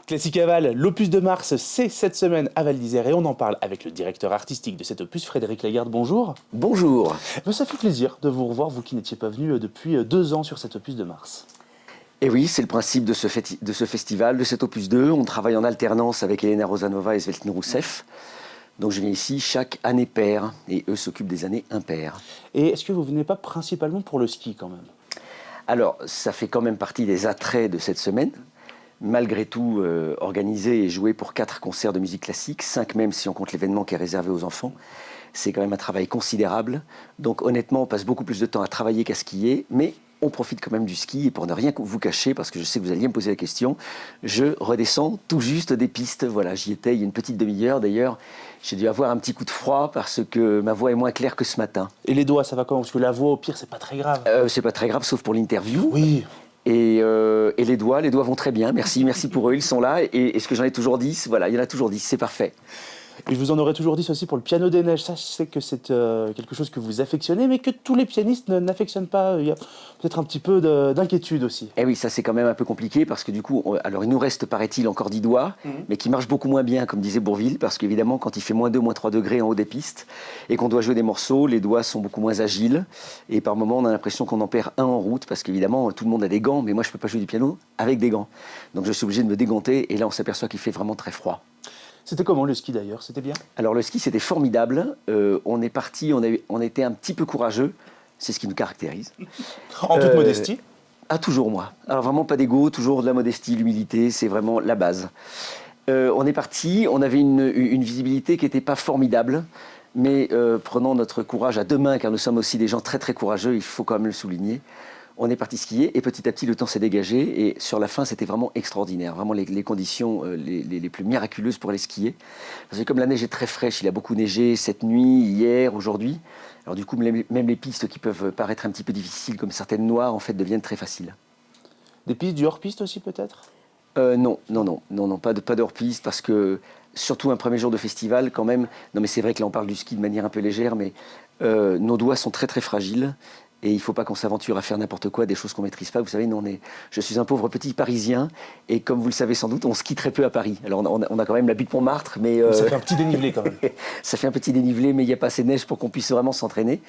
Classicaval, l'opus de mars, c'est cette semaine à Val d'Isère et on en parle avec le directeur artistique de cet opus, Frédéric Lagarde. Bonjour. Bonjour. Ça fait plaisir de vous revoir, vous qui n'étiez pas venu depuis 2 ans sur cet opus de mars. Et oui, c'est le principe de ce festival, de cet opus 2. On travaille en alternance avec Elena Rosanova et Sveltine Rousseff. Donc je viens ici chaque année paire et eux s'occupent des années impaires. Et est-ce que vous venez pas principalement pour le ski quand même? Alors, ça fait quand même partie des attraits de cette semaine. Malgré tout, organisé et joué pour 4 concerts de musique classique, 5 même si on compte l'événement qui est réservé aux enfants. C'est quand même un travail considérable. Donc honnêtement, on passe beaucoup plus de temps à travailler qu'à skier, mais on profite quand même du ski. Et pour ne rien vous cacher, parce que je sais que vous alliez me poser la question, je redescends tout juste des pistes. Voilà, j'y étais il y a une petite demi-heure. D'ailleurs, j'ai dû avoir un petit coup de froid parce que ma voix est moins claire que ce matin. Et les doigts, ça va comment? Parce que la voix, au pire, c'est pas très grave. C'est pas très grave, sauf pour l'interview. Oui. Et les doigts vont très bien. Merci pour eux, ils sont là. Et ce que j'en ai toujours 10, voilà, il y en a toujours 10, c'est parfait. Et je vous en aurais toujours dit aussi pour le piano des neiges. Ça, je sais que c'est quelque chose que vous affectionnez, mais que tous les pianistes n'affectionnent pas. Il y a peut-être un petit peu d'inquiétude aussi. Eh oui, ça c'est quand même un peu compliqué parce que du coup, alors il nous reste, paraît-il, encore 10 doigts, mais qui marchent beaucoup moins bien, comme disait Bourvil, parce qu'évidemment, quand il fait -2, -3 degrés en haut des pistes et qu'on doit jouer des morceaux, les doigts sont beaucoup moins agiles. Et par moments, on a l'impression qu'on en perd un en route parce qu'évidemment, tout le monde a des gants, mais moi je ne peux pas jouer du piano avec des gants. Donc je suis obligé de me déganter et là, on s'aperçoit qu'il fait vraiment très froid. C'était comment le ski d'ailleurs? C'était bien? Alors le ski, c'était formidable. On est parti, on était un petit peu courageux. C'est ce qui nous caractérise. En toute modestie? Ah, toujours moi. Alors vraiment pas d'ego, toujours de la modestie, l'humilité, c'est vraiment la base. On est parti, on avait une visibilité qui n'était pas formidable, mais prenons notre courage à 2 mains, car nous sommes aussi des gens très très courageux, il faut quand même le souligner. On est parti skier et petit à petit le temps s'est dégagé et sur la fin c'était vraiment extraordinaire, vraiment les conditions les plus miraculeuses pour aller skier. Parce que comme la neige est très fraîche, il a beaucoup neigé cette nuit, hier, aujourd'hui. Alors du coup même les pistes qui peuvent paraître un petit peu difficiles comme certaines noires en fait deviennent très faciles. Des pistes, du hors-piste aussi peut-être? Non, pas de hors-piste parce que surtout un premier jour de festival quand même. Non mais c'est vrai que là on parle du ski de manière un peu légère, mais nos doigts sont très très fragiles. Et il ne faut pas qu'on s'aventure à faire n'importe quoi, des choses qu'on ne maîtrise pas. Vous savez, je suis un pauvre petit Parisien, et comme vous le savez sans doute, on skie très peu à Paris. Alors on a quand même la butte Montmartre, mais... Ça fait un petit dénivelé quand même. Ça fait un petit dénivelé, mais il n'y a pas assez de neige pour qu'on puisse vraiment s'entraîner.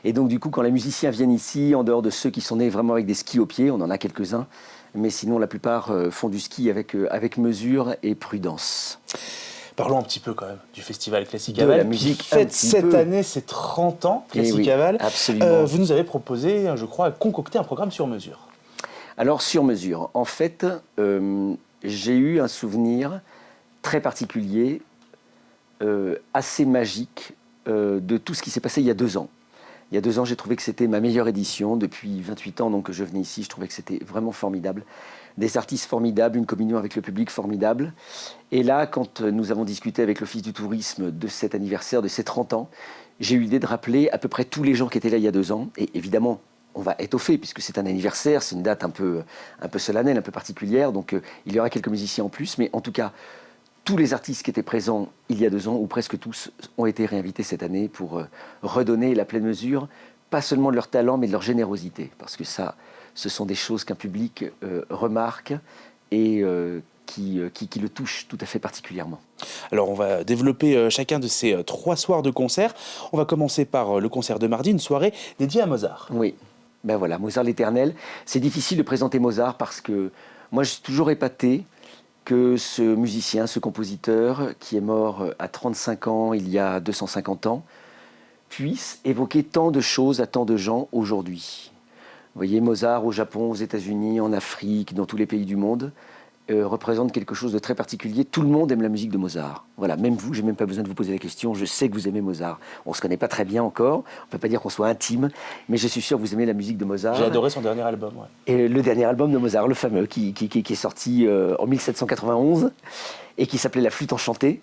Et donc du coup, quand les musiciens viennent ici, en dehors de ceux qui sont nés vraiment avec des skis aux pieds, on en a quelques-uns, mais sinon la plupart font du ski avec mesure et prudence. Parlons un petit peu quand même du festival Classicaval. De la musique. Qui fête cette année ses 30 ans, Classicaval. Oui, absolument. Vous nous avez proposé, je crois, concocter un programme sur mesure. Alors sur mesure, en fait, j'ai eu un souvenir très particulier, assez magique, de tout ce qui s'est passé il y a 2 ans. Il y a 2 ans, j'ai trouvé que c'était ma meilleure édition. Depuis 28 ans donc, que je venais ici, je trouvais que c'était vraiment formidable. Des artistes formidables, une communion avec le public formidable. Et là, quand nous avons discuté avec l'Office du tourisme de cet anniversaire, de ces 30 ans, j'ai eu l'idée de rappeler à peu près tous les gens qui étaient là il y a 2 ans. Et évidemment, on va étoffer, puisque c'est un anniversaire, c'est une date un peu solennelle, un peu particulière. Donc il y aura quelques musiciens en plus. Mais en tout cas, tous les artistes qui étaient présents il y a 2 ans, ou presque tous, ont été réinvités cette année pour redonner la pleine mesure, pas seulement de leur talent, mais de leur générosité. Parce que ça, ce sont des choses qu'un public remarque et qui le touchent tout à fait particulièrement. Alors on va développer chacun de ces 3 soirs de concert. On va commencer par le concert de mardi, une soirée dédiée à Mozart. Oui, ben voilà, Mozart l'Éternel. C'est difficile de présenter Mozart parce que moi je suis toujours épaté que ce musicien, ce compositeur, qui est mort à 35 ans il y a 250 ans, puisse évoquer tant de choses à tant de gens aujourd'hui. Vous voyez, Mozart au Japon, aux États-Unis, en Afrique, dans tous les pays du monde, représente quelque chose de très particulier. Tout le monde aime la musique de Mozart. Voilà, même vous, j'ai même pas besoin de vous poser la question, je sais que vous aimez Mozart. On se connaît pas très bien encore, on peut pas dire qu'on soit intime, mais je suis sûr que vous aimez la musique de Mozart. J'ai adoré son dernier album, ouais. Et le dernier album de Mozart, le fameux, qui est sorti en 1791 et qui s'appelait La Flûte enchantée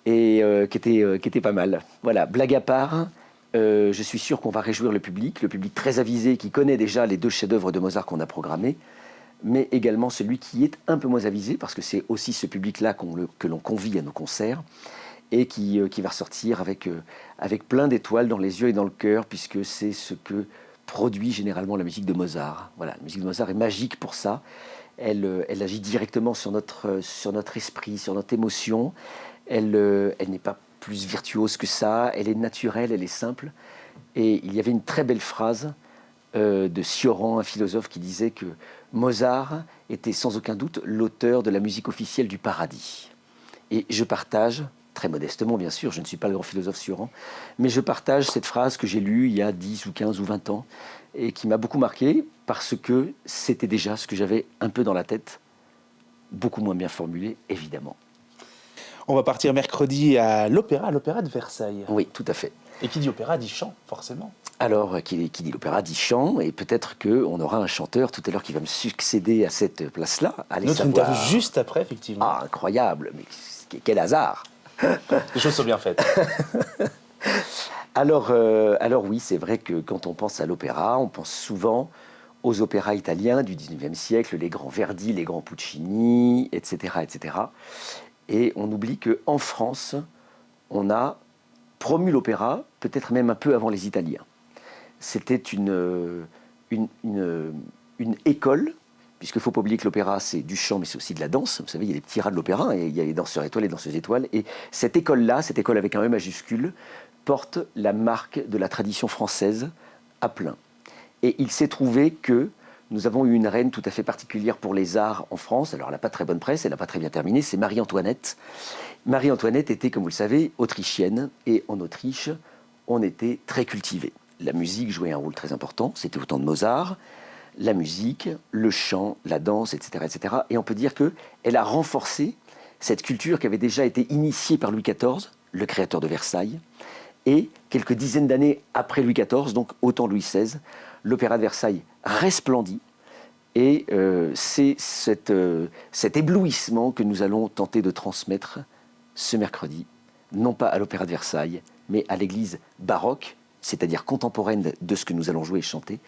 et qui était pas mal. Voilà, blague à part. Je suis sûr qu'on va réjouir le public très avisé qui connaît déjà les 2 chefs-d'œuvre de Mozart qu'on a programmés, mais également celui qui est un peu moins avisé, parce que c'est aussi ce public-là que l'on convie à nos concerts, et qui va ressortir avec plein d'étoiles dans les yeux et dans le cœur, puisque c'est ce que produit généralement la musique de Mozart. Voilà, la musique de Mozart est magique pour ça, elle agit directement sur notre esprit, sur notre émotion. Elle n'est pas plus virtuose que ça, elle est naturelle, elle est simple. Et il y avait une très belle phrase de Sioran, un philosophe, qui disait que Mozart était sans aucun doute l'auteur de la musique officielle du paradis. Et je partage, très modestement bien sûr, je ne suis pas le grand philosophe Sioran, mais je partage cette phrase que j'ai lue il y a 10 ou 15 ou 20 ans et qui m'a beaucoup marqué parce que c'était déjà ce que j'avais un peu dans la tête, beaucoup moins bien formulé, évidemment. On va partir mercredi à l'opéra de Versailles. Oui, tout à fait. Et qui dit opéra dit chant, forcément. Alors, qui dit l'opéra dit chant, et peut-être qu'on aura un chanteur tout à l'heure qui va me succéder à cette place-là. Allez Notre savoir. interview juste après, effectivement. Ah, incroyable, mais quel hasard. Les choses sont bien faites. Alors oui, c'est vrai que quand on pense à l'opéra, on pense souvent aux opéras italiens du 19e siècle, les grands Verdi, les grands Puccini, etc., etc. Et on oublie qu'en France, on a promu l'opéra, peut-être même un peu avant les Italiens. C'était une école, puisqu'il ne faut pas oublier que l'opéra, c'est du chant, mais c'est aussi de la danse. Vous savez, il y a les petits rats de l'opéra, et il y a les danseurs étoiles et les danseuses étoiles. Et cette école-là, cette école avec un E majuscule, porte la marque de la tradition française à plein. Et il s'est trouvé que nous avons eu une reine tout à fait particulière pour les arts en France. Alors, elle n'a pas très bonne presse, elle n'a pas très bien terminé, c'est Marie-Antoinette. Marie-Antoinette était, comme vous le savez, autrichienne, et en Autriche, on était très cultivé. La musique jouait un rôle très important, c'était au temps de Mozart, la musique, le chant, la danse, etc., etc. Et on peut dire qu'elle a renforcé cette culture qui avait déjà été initiée par Louis XIV, le créateur de Versailles, et quelques dizaines d'années après Louis XIV, donc au temps de Louis XVI, l'Opéra de Versailles resplendit. Et c'est cet éblouissement que nous allons tenter de transmettre ce mercredi, non pas à l'Opéra de Versailles, mais à l'église baroque, c'est-à-dire contemporaine de ce que nous allons jouer et chanter,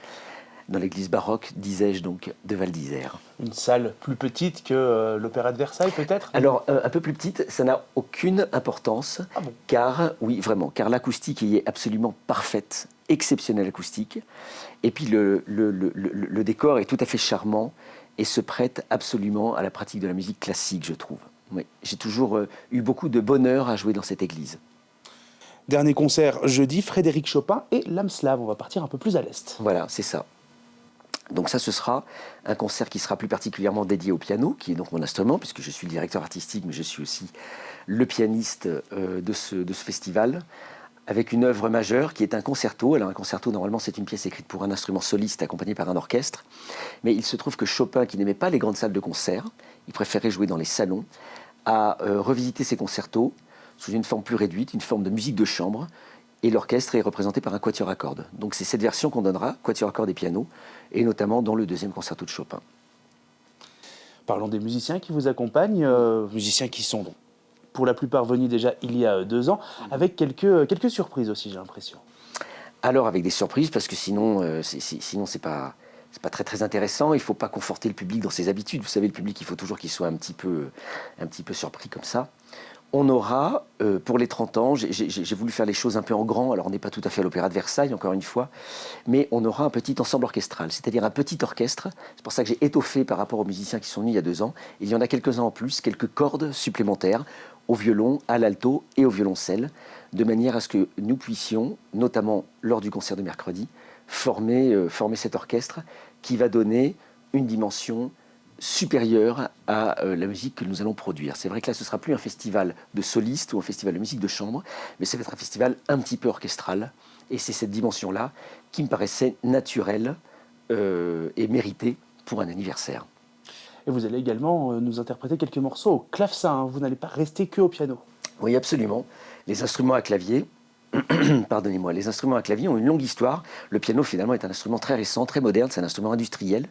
dans l'église baroque, disais-je donc, de Val d'Isère. Une salle plus petite que l'Opéra de Versailles, peut-être? Alors, un peu plus petite, ça n'a aucune importance, Ah bon? car, oui, vraiment, car l'acoustique y est absolument parfaite, exceptionnelle acoustique, et puis le décor est tout à fait charmant et se prête absolument à la pratique de la musique classique, je trouve. Oui, j'ai toujours eu beaucoup de bonheur à jouer dans cette église. Dernier concert jeudi, Frédéric Chopin et l'âme slave. On va partir un peu plus à l'est. Voilà, c'est ça. Donc ça, ce sera un concert qui sera plus particulièrement dédié au piano, qui est donc mon instrument, puisque je suis le directeur artistique, mais je suis aussi le pianiste de ce festival, avec une œuvre majeure qui est un concerto. Alors un concerto, normalement, c'est une pièce écrite pour un instrument soliste accompagné par un orchestre. Mais il se trouve que Chopin, qui n'aimait pas les grandes salles de concert, il préférait jouer dans les salons, a revisité ses concertos sous une forme plus réduite, une forme de musique de chambre, et l'orchestre est représenté par un quatuor à cordes. Donc c'est cette version qu'on donnera, quatuor à cordes et piano, et notamment dans le deuxième concerto de Chopin. Parlons des musiciens qui vous accompagnent, musiciens qui sont donc, pour la plupart venus déjà il y a 2 ans, avec quelques surprises aussi, j'ai l'impression. Alors avec des surprises, parce que sinon, c'est pas très très intéressant. Il ne faut pas conforter le public dans ses habitudes. Vous savez, le public, il faut toujours qu'il soit un petit peu surpris comme ça. On aura, pour les 30 ans, j'ai voulu faire les choses un peu en grand, alors on n'est pas tout à fait à l'Opéra de Versailles, encore une fois, mais on aura un petit ensemble orchestral, c'est-à-dire un petit orchestre. C'est pour ça que j'ai étoffé par rapport aux musiciens qui sont venus il y a 2 ans. Il y en a quelques-uns en plus, quelques cordes supplémentaires, au violon, à l'alto et au violoncelle, de manière à ce que nous puissions, notamment lors du concert de mercredi, former cet orchestre qui va donner une dimension supérieure à la musique que nous allons produire. C'est vrai que là, ce ne sera plus un festival de solistes ou un festival de musique de chambre, mais ça va être un festival un petit peu orchestral. Et c'est cette dimension-là qui me paraissait naturelle et méritée pour un anniversaire. Et vous allez également nous interpréter quelques morceaux au clavecin, hein. Vous n'allez pas rester que au piano. Oui, absolument. Les instruments à clavier, pardonnez-moi, les instruments à clavier ont une longue histoire. Le piano, finalement, est un instrument très récent, très moderne, c'est un instrument industriel.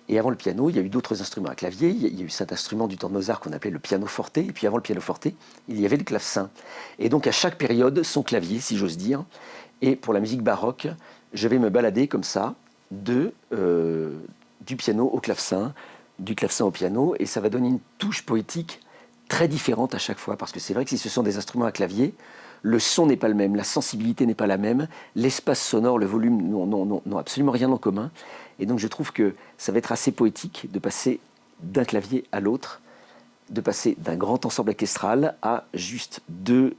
Et avant le piano, il y a eu d'autres instruments à clavier. Il y a eu cet instrument du temps de Mozart qu'on appelait le pianoforte. Et puis avant le pianoforte, il y avait le clavecin. Et donc à chaque période, son clavier, si j'ose dire. Et pour la musique baroque, je vais me balader comme ça, du piano au clavecin, du clavecin au piano. Et ça va donner une touche poétique très différente à chaque fois. Parce que c'est vrai que si ce sont des instruments à clavier, le son n'est pas le même, la sensibilité n'est pas la même, l'espace sonore, le volume n'ont absolument rien en commun. Et donc je trouve que ça va être assez poétique de passer d'un clavier à l'autre, de passer d'un grand ensemble orchestral à juste deux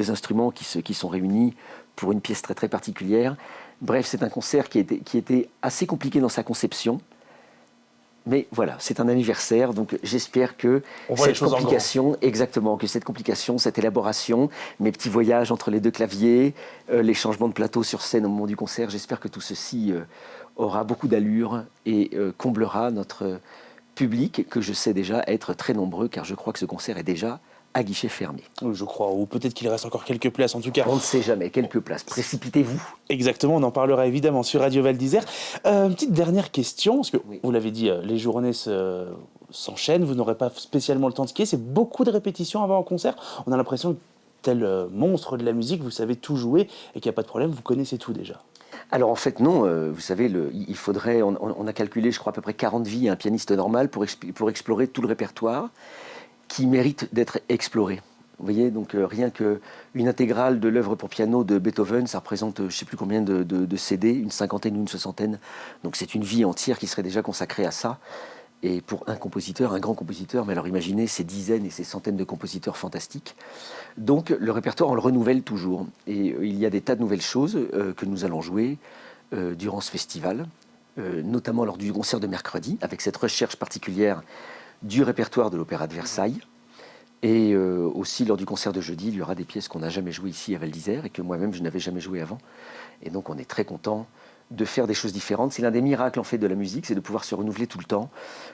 instruments qui sont réunis pour une pièce très très particulière. Bref, c'est un concert qui était assez compliqué dans sa conception. Mais voilà, c'est un anniversaire, donc j'espère que cette complication, exactement, que cette complication, cette élaboration, mes petits voyages entre les deux claviers, les changements de plateau sur scène au moment du concert, j'espère que tout ceci aura beaucoup d'allure et comblera notre public, que je sais déjà être très nombreux, car je crois que ce concert est déjà à guichet fermé. Je crois, ou peut-être qu'il reste encore quelques places en tout cas. On ne sait jamais, quelques places. Précipitez-vous. Exactement, on en parlera évidemment sur Radio Val d'Isère. Une petite dernière question, parce que vous l'avez dit, les journées s'enchaînent, vous n'aurez pas spécialement le temps de skier, c'est beaucoup de répétitions avant un concert. On a l'impression que tel monstre de la musique, vous savez tout jouer et qu'il n'y a pas de problème, vous connaissez tout déjà. Alors en fait non, vous savez, il faudrait, on a calculé je crois à peu près 40 vies à un pianiste normal pour explorer tout le répertoire qui mérite d'être exploré. Vous voyez, donc rien qu'une intégrale de l'œuvre pour piano de Beethoven, ça représente je ne sais plus combien de CD, une cinquantaine ou une soixantaine. Donc c'est une vie entière qui serait déjà consacrée à ça. Et pour un compositeur, un grand compositeur, mais alors imaginez ces dizaines et ces centaines de compositeurs fantastiques. Donc le répertoire, on le renouvelle toujours. Et il y a des tas de nouvelles choses que nous allons jouer durant ce festival, notamment lors du concert de mercredi, avec cette recherche particulière du répertoire de l'Opéra de Versailles. Et aussi lors du concert de jeudi, il y aura des pièces qu'on n'a jamais jouées ici à Val d'Isère et que moi-même je n'avais jamais jouées avant. Et donc on est très content de faire des choses différentes. C'est l'un des miracles en fait de la musique, c'est de pouvoir se renouveler tout le temps.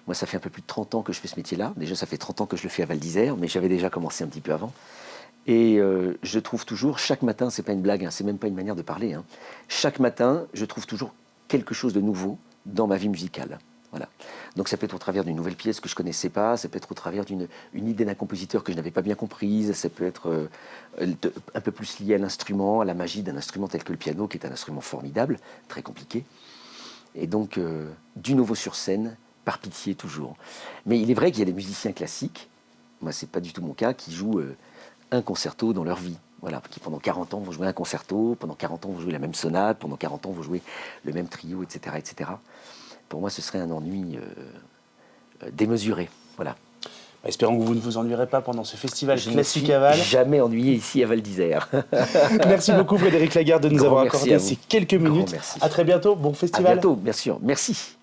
Moi ça fait un peu plus de 30 ans que je fais ce métier-là. Déjà ça fait 30 ans que je le fais à Val d'Isère, mais j'avais déjà commencé un petit peu avant. Et je trouve toujours, chaque matin, c'est pas une blague, hein, c'est même pas une manière de parler, hein. Chaque matin, je trouve toujours quelque chose de nouveau dans ma vie musicale. Voilà. Donc ça peut être au travers d'une nouvelle pièce que je ne connaissais pas, ça peut être au travers d'une idée d'un compositeur que je n'avais pas bien comprise, ça peut être un peu plus lié à l'instrument, à la magie d'un instrument tel que le piano, qui est un instrument formidable, très compliqué. Et donc du nouveau sur scène, par pitié toujours. Mais il est vrai qu'il y a des musiciens classiques, moi c'est pas du tout mon cas, qui jouent un concerto dans leur vie. Voilà, qui pendant 40 ans vont jouer un concerto, pendant 40 ans vont jouer la même sonate, pendant 40 ans vont jouer le même trio, etc. etc. Pour moi, ce serait un ennui démesuré. Voilà. Espérons que vous ne vous ennuierez pas pendant ce festival classique à Val. Jamais ennuyé ici à Val d'Isère. Merci beaucoup Frédéric Lagarde de nous avoir accordé ces quelques minutes. À très bientôt, bon festival. À bientôt, bien sûr. Merci.